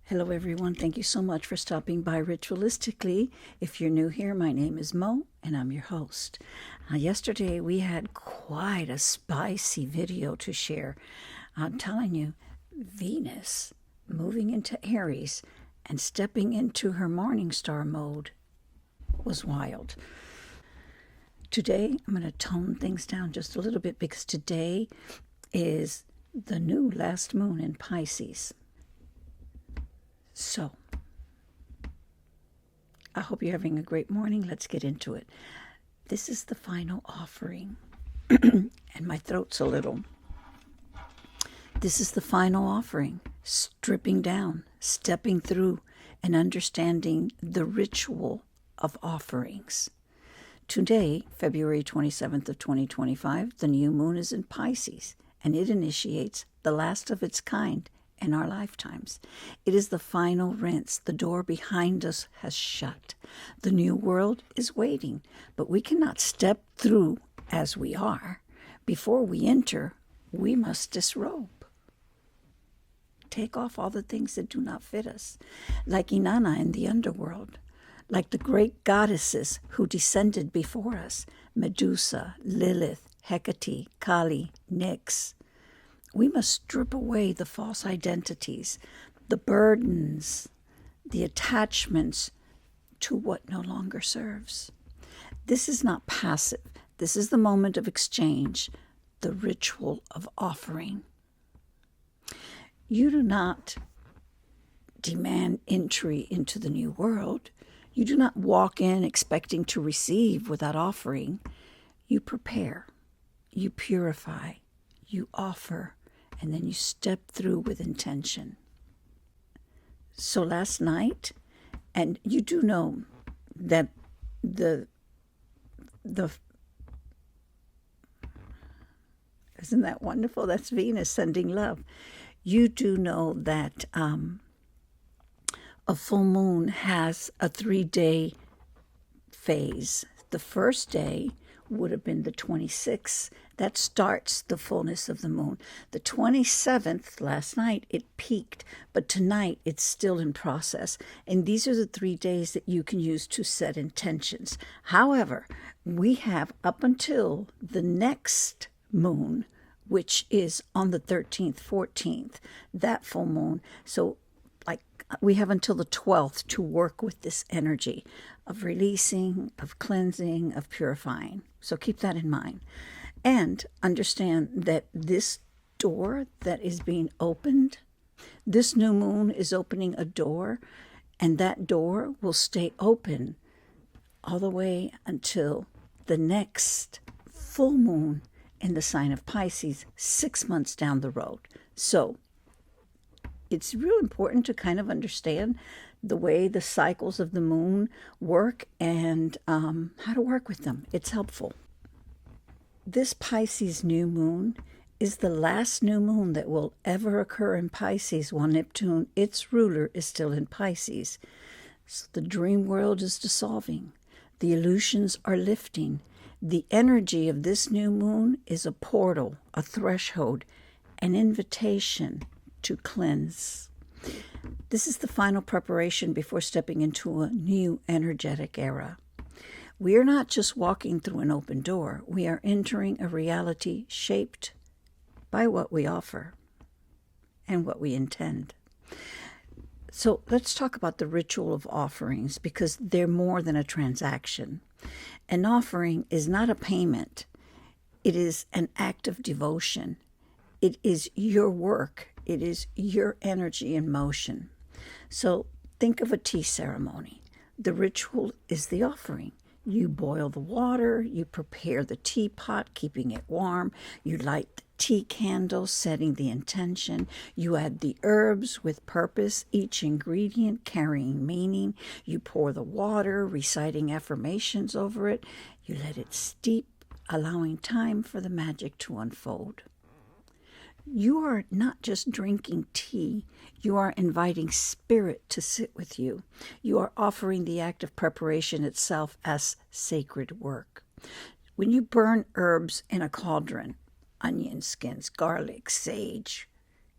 Hello, everyone. Thank you so much for stopping by Ritualistically. If you're new here, my name is Mo, and I'm your host. Yesterday, we had quite a spicy video to share. I'm telling you, Venus moving into Aries and stepping into her morning star mode was wild. Today, I'm going to tone things down just a little bit because today is the new last moon in Pisces. So, I hope you're having a great morning. Let's get into it. This is the final offering. And my throat's a little. This is the final offering. Stripping down, stepping through, and understanding the ritual of offerings. Today, February 27th of 2025, the new moon is in Pisces, and it initiates the last of its kind in our lifetimes. It is the final rinse. The door behind us has shut. The new world is waiting, but we cannot step through as we are. Before we enter, we must disrobe. Take off all the things that do not fit us, like Inanna in the underworld, like the great goddesses who descended before us, Medusa, Lilith, Hecate, Kali, Nyx. We must strip away the false identities, the burdens, the attachments to what no longer serves. This is not passive. This is the moment of exchange, the ritual of offering. You do not demand entry into the new world. You do not walk in expecting to receive without offering. You prepare, you purify, you offer, and then you step through with intention. So last night, and you do know that the isn't that wonderful? That's Venus sending love. You do know that a full moon has a 3-day phase. The first day would have been the 26th. That starts the fullness of the moon. The 27th, last night, it peaked, but tonight it's still in process. And these are the 3 days that you can use to set intentions. However, we have up until the next moon, which is on the 13th, 14th, that full moon. So we have until the 12th to work with this energy of releasing, of cleansing, of purifying. So keep that in mind. And understand that this door that is being opened, this new moon is opening a door, and that door will stay open all the way until the next full moon in the sign of Pisces, 6 months down the road. So it's real important to kind of understand the way the cycles of the moon work and how to work with them. It's helpful. This Pisces new moon is the last new moon that will ever occur in Pisces while Neptune, its ruler, is still in Pisces. So the dream world is dissolving. The illusions are lifting. The energy of this new moon is a portal, a threshold, an invitation to cleanse. This is the final preparation before stepping into a new energetic era. We are not just walking through an open door. We are entering a reality shaped by what we offer and what we intend. So let's talk about the ritual of offerings because they're more than a transaction. An offering is not a payment. It is an act of devotion. It is your work. It is your energy in motion. So think of a tea ceremony. The ritual is the offering. You boil the water, you prepare the teapot, keeping it warm, you light the tea candle, setting the intention, you add the herbs with purpose, each ingredient carrying meaning, you pour the water, reciting affirmations over it, you let it steep, allowing time for the magic to unfold. You are not just drinking tea. You are inviting spirit to sit with you. You are offering the act of preparation itself as sacred work. When you burn herbs in a cauldron, onion skins, garlic, sage,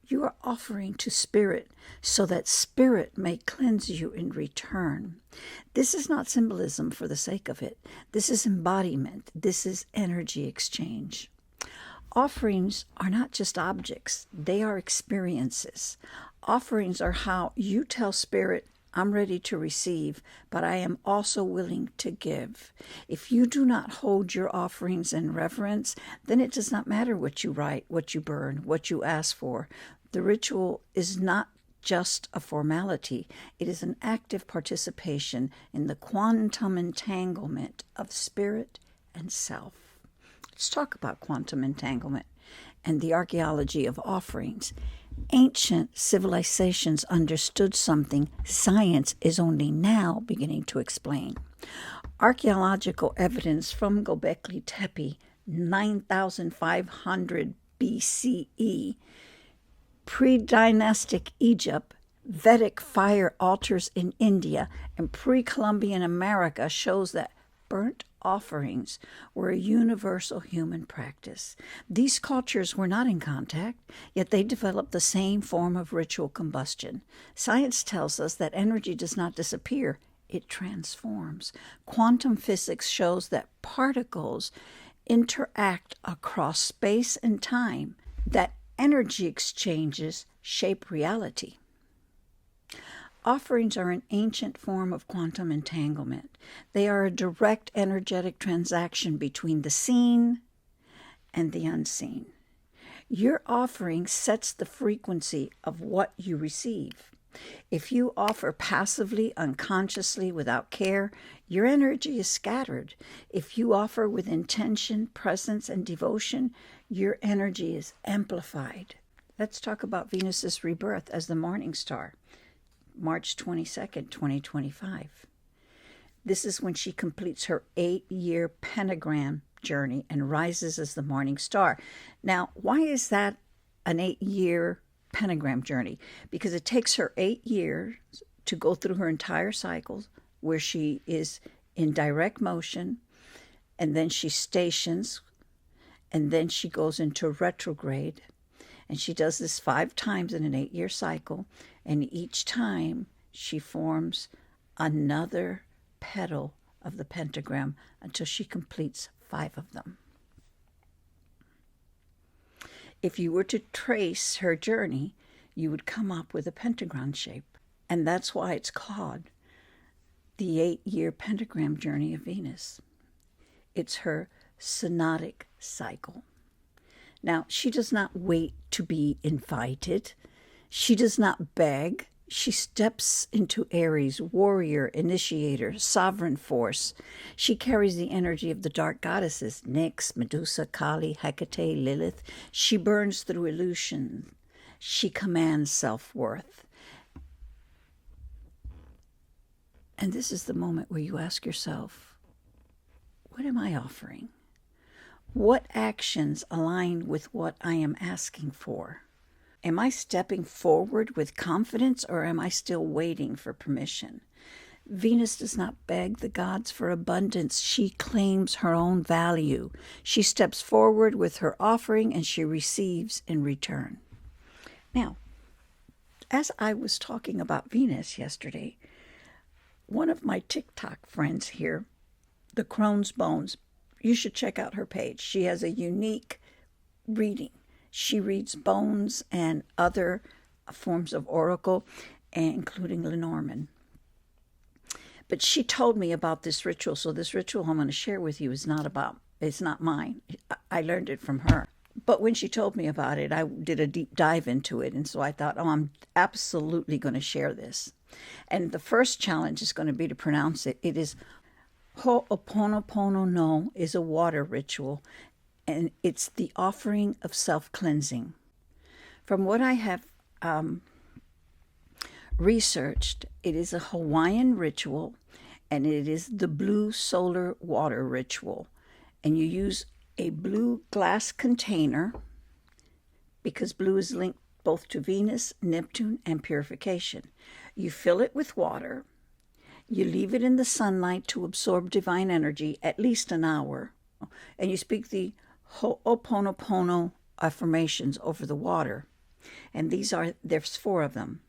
You are offering to Spirit so that Spirit may cleanse you in return. This is not symbolism for the sake of it. This is embodiment. This is energy exchange. Offerings are not just objects. They are experiences. Offerings are how you tell Spirit, I'm ready to receive, but I am also willing to give. If you do not hold your offerings in reverence, then it does not matter what you write, what you burn, what you ask for. The ritual is not just a formality. It is an active participation in the quantum entanglement of spirit and self. Let's talk about quantum entanglement and the archaeology of offerings. Ancient civilizations understood something science is only now beginning to explain. Archaeological evidence from Göbekli Tepe, 9,500 BCE, pre-dynastic Egypt, Vedic fire altars in India, and pre-Columbian America shows that burnt offerings were a universal human practice. These cultures were not in contact, yet they developed the same form of ritual combustion. Science tells us that energy does not disappear, it transforms. Quantum physics shows that particles interact across space and time, that energy exchanges shape reality. Offerings are an ancient form of quantum entanglement. They are a direct energetic transaction between the seen and the unseen. Your offering sets the frequency of what you receive. If you offer passively, unconsciously, without care, your energy is scattered. If you offer with intention, presence, and devotion, your energy is amplified. Let's talk about Venus's rebirth as the morning star. March 22nd, 2025. This is when she completes her 8-year pentagram journey and rises as the morning star. Now, why is that an 8-year pentagram journey? Because it takes her 8 years to go through her entire cycle where she is in direct motion, and then she stations, and then she goes into retrograde. And she does this 5 times in an 8-year cycle. And each time she forms another petal of the pentagram until she completes 5 of them. If you were to trace her journey, you would come up with a pentagon shape. And that's why it's called the 8-year pentagram journey of Venus. It's her synodic cycle. Now, she does not wait to be invited. She does not beg. She steps into Aries, warrior, initiator, sovereign force. She carries the energy of the dark goddesses, Nyx, Medusa, Kali, Hecate, Lilith. She burns through illusion. She commands self-worth. And this is the moment where you ask yourself, what am I offering? What actions align with what I am asking for? Am I stepping forward with confidence, or am I still waiting for permission? Venus does not beg the gods for abundance. She claims her own value. She steps forward with her offering, and she receives in return. Now, as I was talking about Venus yesterday, one of my TikTok friends here, the Crohn's Bones, you should check out her page. She has a unique reading. She reads bones and other forms of oracle, including Lenormand. But she told me about this ritual. So this ritual I'm going to share with you it's not mine. I learned it from her. But when she told me about it, I did a deep dive into it. And so I thought, I'm absolutely going to share this. And the first challenge is going to be to pronounce it. It is HoPonopono is a water ritual, and it's the offering of self-cleansing. From what I have researched, it is a Hawaiian ritual, and it is the blue solar water ritual. And you use a blue glass container because blue is linked both to Venus, Neptune, and purification. You fill it with water. You leave it in the sunlight to absorb divine energy at least an hour. And you speak the HoPonopono affirmations over the water. And there's 4 of them.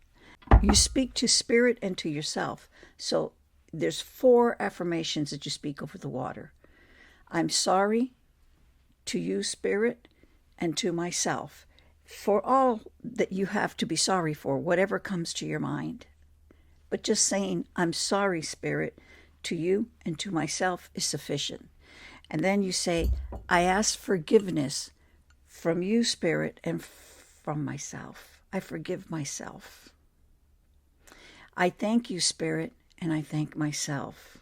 You speak to spirit and to yourself. So there's 4 affirmations that you speak over the water. I'm sorry to you, spirit, and to myself, for all that you have to be sorry for, whatever comes to your mind. But just saying, I'm sorry, spirit, to you and to myself is sufficient. And then you say, I ask forgiveness from you, spirit, and from myself. I forgive myself. I thank you, spirit, and I thank myself.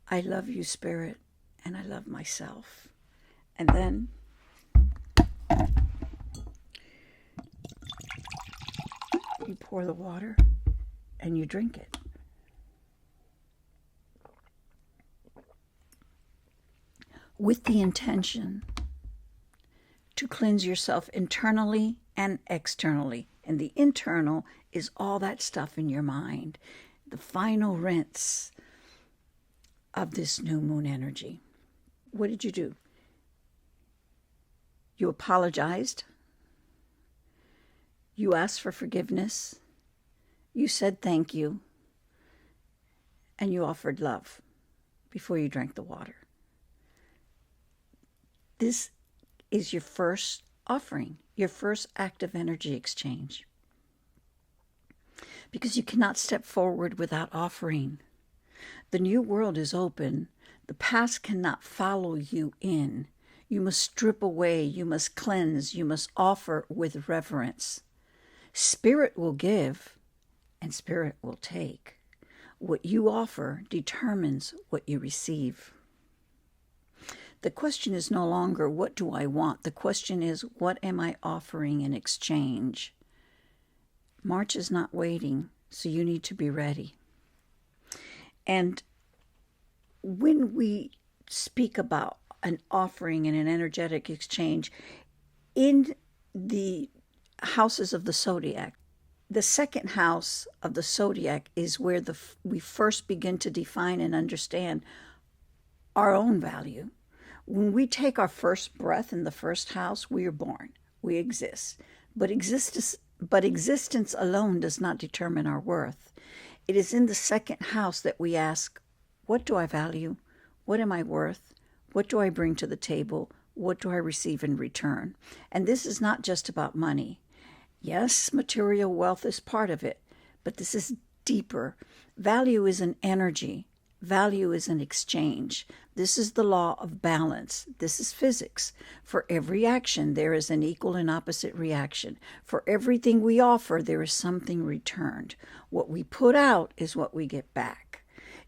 I love you, spirit, and I love myself. And then you pour the water and you drink it. With the intention to cleanse yourself internally and externally. And the internal is all that stuff in your mind, the final rinse of this new moon energy. What did you do? You apologized. You asked for forgiveness. You said thank you. And you offered love before you drank the water. This is your first offering, your first act of energy exchange. Because you cannot step forward without offering. The new world is open. The past cannot follow you in. You must strip away. You must cleanse. You must offer with reverence. Spirit will give, and spirit will take. What you offer determines what you receive. The question is no longer, what do I want? The question is, what am I offering in exchange? March is not waiting, so you need to be ready. And when we speak about an offering and an energetic exchange, in the houses of the zodiac, the second house of the zodiac is where we first begin to define and understand our own value. When we take our first breath in the first house, we are born, we exist. But existence alone does not determine our worth. It is in the second house that we ask, what do I value? What am I worth? What do I bring to the table? What do I receive in return? And this is not just about money. Yes, material wealth is part of it, but this is deeper. Value is an energy. Value is an exchange. This is the law of balance. This is physics. For every action, there is an equal and opposite reaction. For everything we offer, there is something returned. What we put out is what we get back.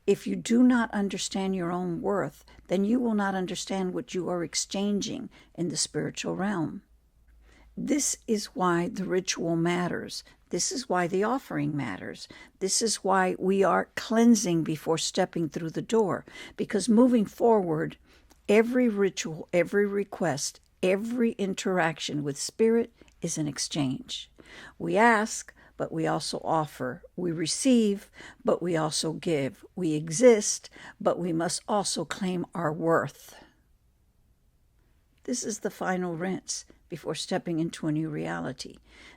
If you do not understand your own worth, then you will not understand what you are exchanging in the spiritual realm. This is why the ritual matters. This is why the offering matters. This is why we are cleansing before stepping through the door. Because moving forward, every ritual, every request, every interaction with spirit is an exchange. We ask, but we also offer. We receive, but we also give. We exist, but we must also claim our worth. This is the final rinse before stepping into a new reality.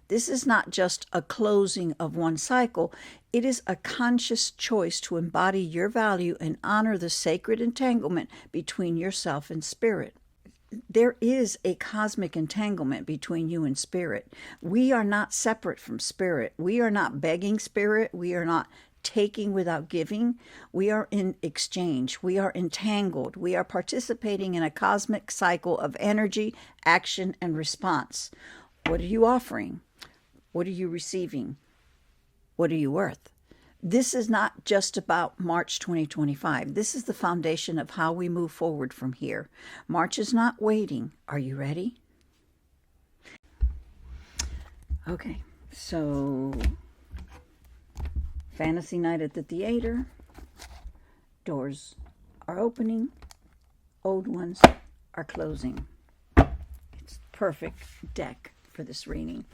This is not just a closing of one cycle. It is a conscious choice to embody your value and honor the sacred entanglement between yourself and spirit. There is a cosmic entanglement between you and spirit. We are not separate from spirit. We are not begging spirit. We are not taking without giving. We are in exchange. We are entangled. We are participating in a cosmic cycle of energy, action, and response. What are you offering? What are you receiving? What are you worth? This is not just about March 2025. This is the foundation of how we move forward from here. March is not waiting. Are you ready? Okay, so fantasy night at the theater. Doors are opening. Old ones are closing. It's the perfect deck for this reading.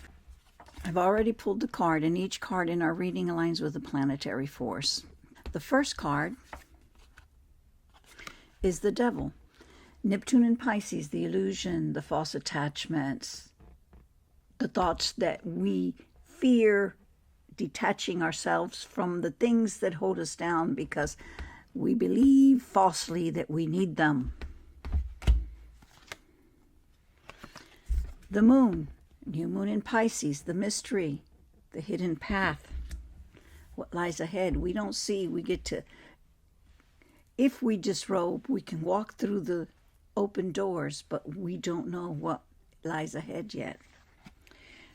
I've already pulled the card, and each card in our reading aligns with a planetary force. The first card is the Devil. Neptune and Pisces, the illusion, the false attachments, the thoughts that we fear, detaching ourselves from the things that hold us down because we believe falsely that we need them. The moon, new moon in Pisces, the mystery, the hidden path, what lies ahead. We don't see, we get to, if we disrobe, we can walk through the open doors, but we don't know what lies ahead yet.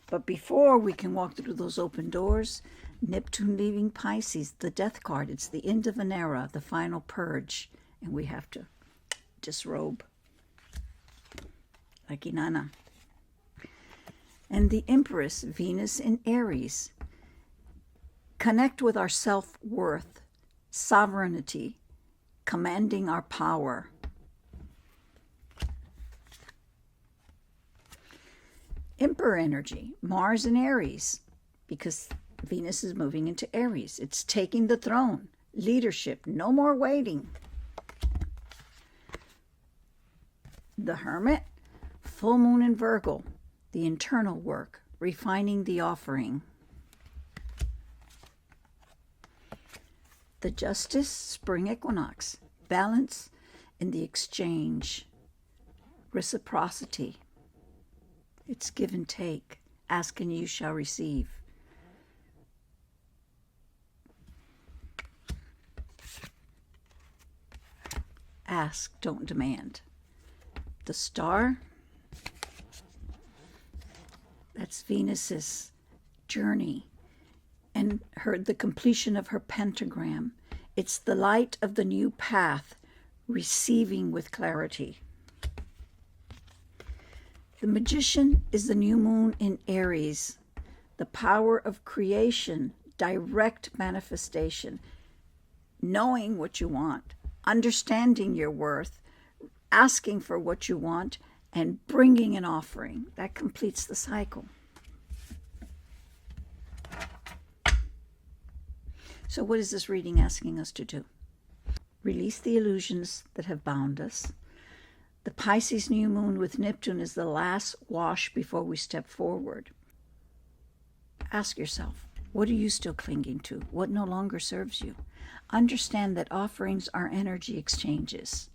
But before we can walk through those open doors, Neptune leaving Pisces, the death card, it's the end of an era, the final purge, and we have to disrobe like Inanna. And the Empress, Venus in Aries, connect with our self-worth, sovereignty, commanding our power. Emperor energy, Mars in Aries, because Venus is moving into Aries. It's taking the throne, leadership, no more waiting. The Hermit, full moon in Virgo, the internal work, refining the offering. The Justice, spring equinox, balance in the exchange, reciprocity. It's give and take. Ask and you shall receive. Ask, don't demand. The Star, that's Venus's journey and the completion of her pentagram. It's the light of the new path, receiving with clarity. The Magician is the new moon in Aries, the power of creation, direct manifestation, knowing what you want, understanding your worth, asking for what you want, and bringing an offering. That completes the cycle. So what is this reading asking us to do? Release the illusions that have bound us. The Pisces new moon with Neptune is the last wash before we step forward. Ask yourself, what are you still clinging to? What no longer serves you? Understand that offerings are energy exchanges.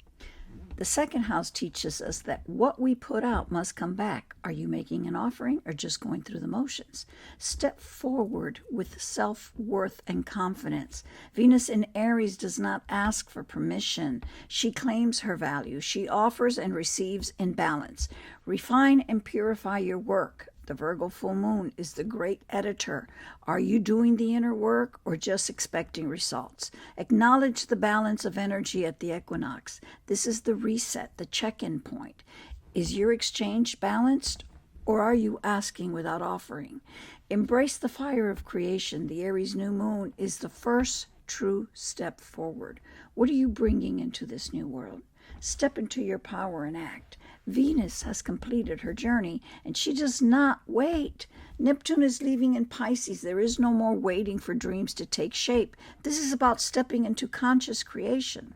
The second house teaches us that what we put out must come back. Are you making an offering or just going through the motions? Step forward with self-worth and confidence. Venus in Aries does not ask for permission. She claims her value. She offers and receives in balance. Refine and purify your work. The Virgo full moon is the great editor. Are you doing the inner work or just expecting results? Acknowledge the balance of energy at the equinox. This is the reset, the check-in point. Is your exchange balanced or are you asking without offering? Embrace the fire of creation. The Aries new moon is the first true step forward. What are you bringing into this new world? Step into your power and act. Venus has completed her journey, and she does not wait. Neptune is leaving in Pisces. There is no more waiting for dreams to take shape. This is about stepping into conscious creation.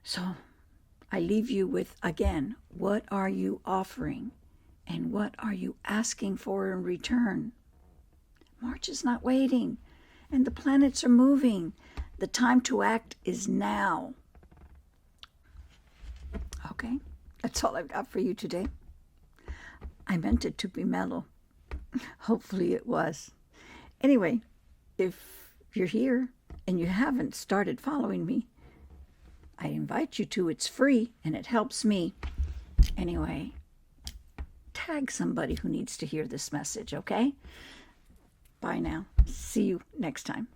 So I leave you with, again, what are you offering? And what are you asking for in return? March is not waiting, and the planets are moving. The time to act is now. Okay, that's all I've got for you today. I meant it to be mellow. Hopefully it was. Anyway, if you're here and you haven't started following me, I invite you to. It's free and it helps me. Anyway, tag somebody who needs to hear this message, okay? Bye now. See you next time.